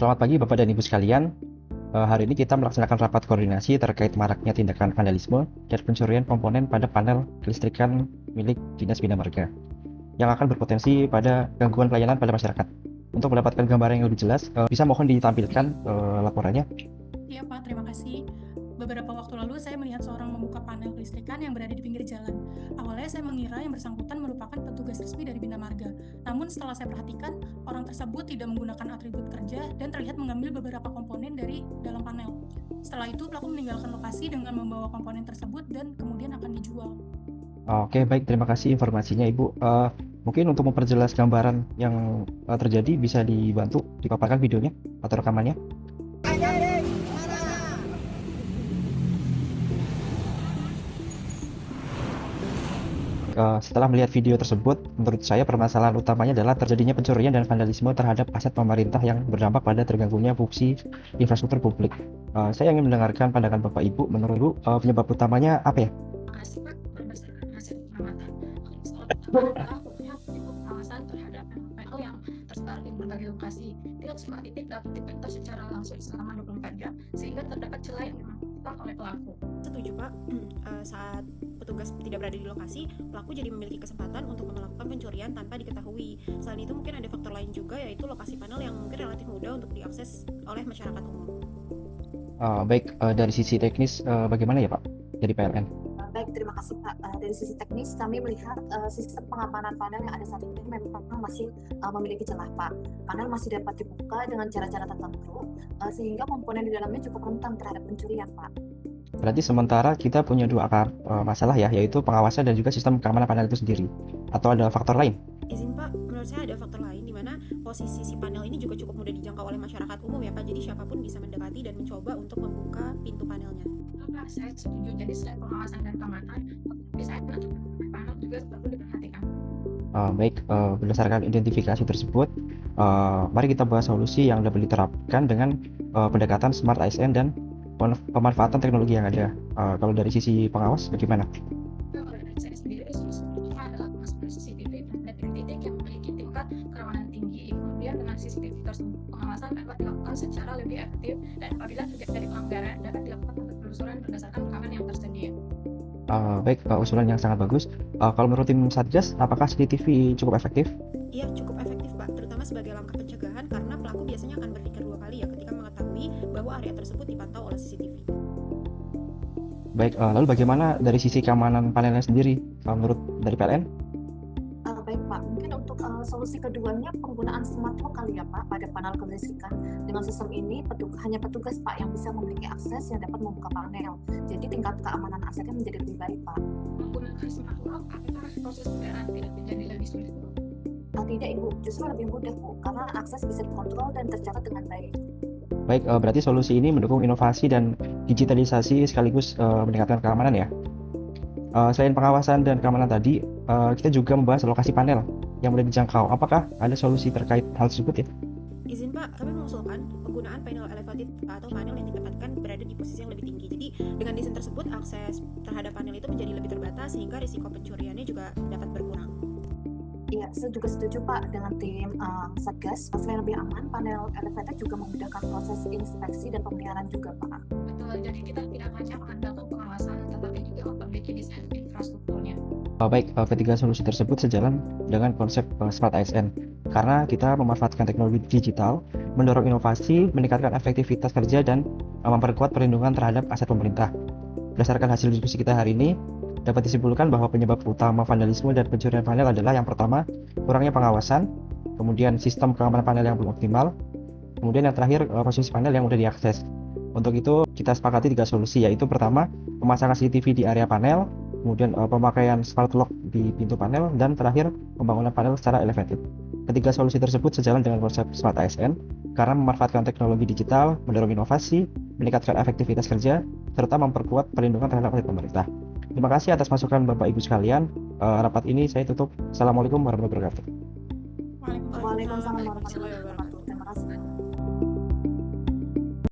Selamat pagi Bapak dan Ibu sekalian. Hari ini kita melaksanakan rapat koordinasi terkait maraknya tindakan vandalisme dan pencurian komponen pada panel kelistrikan milik Dinas Bina Marga yang akan berpotensi pada gangguan pelayanan pada masyarakat. Untuk mendapatkan gambaran yang lebih jelas, bisa mohon ditampilkan laporannya. Iya Pak, terima kasih. Beberapa waktu lalu saya melihat seorang membuka panel kelistrikan yang berada di pinggir jalan. Awalnya saya mengira yang bersangkutan merupakan petugas resmi dari Bina Marga. Namun setelah saya perhatikan, orang tersebut tidak menggunakan atribut kerja dan terlihat mengambil beberapa komponen dari dalam panel. Setelah itu pelaku meninggalkan lokasi dengan membawa komponen tersebut dan kemudian akan dijual. Oke, baik, terima kasih informasinya Ibu. Mungkin untuk memperjelas gambaran yang terjadi bisa dibantu dipaparkan videonya atau rekamannya. Setelah melihat video tersebut, menurut saya permasalahan utamanya adalah terjadinya pencurian dan vandalisme terhadap aset pemerintah yang berdampak pada terganggunya fungsi infrastruktur publik. Saya ingin mendengarkan pandangan Bapak Ibu. Menurut Ibu, penyebab utamanya apa ya? Aspek berdasarkan hasil pengamatan. Soal pertama adalah perlunya pengawasan terhadap PL yang tersebar di berbagai lokasi. Tidak semua titik dapat dipantau secara langsung selama 24 jam, sehingga terdapat celah yang dimanfaatkan oleh pelaku. Setuju Pak, saat petugas tidak berada di lokasi, pelaku jadi memiliki kesempatan untuk melakukan pencurian tanpa diketahui. Selain itu mungkin ada faktor lain juga, yaitu lokasi panel yang mungkin relatif mudah untuk diakses oleh masyarakat umum. Baik, dari sisi teknis bagaimana ya Pak dari PLN? Baik, terima kasih Pak. Dari sisi teknis, kami melihat sistem pengamanan panel yang ada saat ini memang masih memiliki celah Pak. Panel masih dapat dibuka dengan cara-cara tertentu, sehingga komponen di dalamnya cukup rentan terhadap pencurian Pak. Berarti sementara kita punya dua akar masalah ya, yaitu pengawasan dan juga sistem keamanan panel itu sendiri. Atau ada faktor lain? Izin Pak, menurut saya ada faktor lain di mana posisi si panel ini juga cukup mudah dijangkau oleh masyarakat umum ya Pak. Jadi siapapun bisa mendekati dan mencoba untuk membuka pintu panelnya. Pak, saya setuju. Jadi selain pengawasan dan keamanan, desain atau panel juga perlu diperhatikan. Baik, berdasarkan identifikasi tersebut, mari kita bahas solusi yang dapat diterapkan dengan pendekatan Smart ASN dan pemanfaatan teknologi yang ada. Kalau dari sisi pengawas bagaimana? Kalau dari saya sendiri, solusinya adalah memasukkan CCTV dan titik-titik yang memiliki tingkat kerawanan tinggi. Kemudian dengan CCTV tersebut, pengawasan dapat dilakukan secara lebih efektif dan apabila terjadi pelanggaran dapat dilakukan penelusuran berdasarkan rekaman yang tersedia. Baik, usulan yang sangat bagus. Kalau menurut tim Satgas, apakah CCTV cukup efektif? Iya, cukup efektif Pak, terutama sebagai langkah pencegahan karena pelaku biasanya akan berpikir dua kali ya ketika mengetahui bahwa area tersebut dipantau oleh CCTV. Baik, lalu bagaimana dari sisi keamanan panelnya sendiri? Menurut dari PLN? Baik Pak, mungkin untuk solusi keduanya penggunaan smart lock kali ya Pak pada panel kelistrikan. Dengan sistem ini hanya petugas Pak yang bisa memiliki akses yang dapat membuka panel. Jadi tingkat keamanan asetnya menjadi lebih baik Pak. Menggunakan smart lock, apakah proses pembayaran tidak menjadi lebih sulit? Tidak Ibu, justru lebih mudah Bu, karena akses bisa dikontrol dan tercatat dengan baik. Baik, berarti solusi ini mendukung inovasi dan digitalisasi sekaligus meningkatkan keamanan ya. Selain pengawasan dan keamanan tadi, kita juga membahas lokasi panel yang mudah dijangkau. Apakah ada solusi terkait hal tersebut ya? Izin Pak, kami mengusulkan penggunaan panel elevated atau panel yang ditempatkan berada di posisi yang lebih tinggi. Jadi dengan desain tersebut akses terhadap panel itu menjadi lebih terbatas sehingga risiko pencuriannya juga dapat berkurang. Iya, saya juga setuju Pak dengan tim Satgas. Selain lebih aman, panel elevator juga memudahkan proses inspeksi dan pemeliharaan juga Pak. Betul, jadi kita tidak hanya mengandalkan pengawasan, tetapi juga memperbaiki desain infrastrukturnya. Baik, ketiga solusi tersebut sejalan dengan konsep Smart ASN karena kita memanfaatkan teknologi digital, mendorong inovasi, meningkatkan efektivitas kerja, dan memperkuat perlindungan terhadap aset pemerintah. Berdasarkan hasil diskusi kita hari ini, dapat disimpulkan bahwa penyebab utama vandalisme dan pencurian panel adalah yang pertama, kurangnya pengawasan, kemudian sistem keamanan panel yang belum optimal, kemudian yang terakhir, posisi panel yang mudah diakses. Untuk itu, kita sepakati tiga solusi, yaitu pertama, pemasangan CCTV di area panel, kemudian pemakaian smart lock di pintu panel, dan terakhir, pembangunan panel secara elevated. Ketiga solusi tersebut sejalan dengan konsep Smart ASN karena memanfaatkan teknologi digital, mendorong inovasi, meningkatkan efektivitas kerja, serta memperkuat perlindungan terhadap aset pemerintah. Terima kasih atas masukan Bapak Ibu sekalian. Rapat ini saya tutup. Assalamualaikum warahmatullahi wabarakatuh. Waalaikumsalam warahmatullahi wabarakatuh. Terima kasih.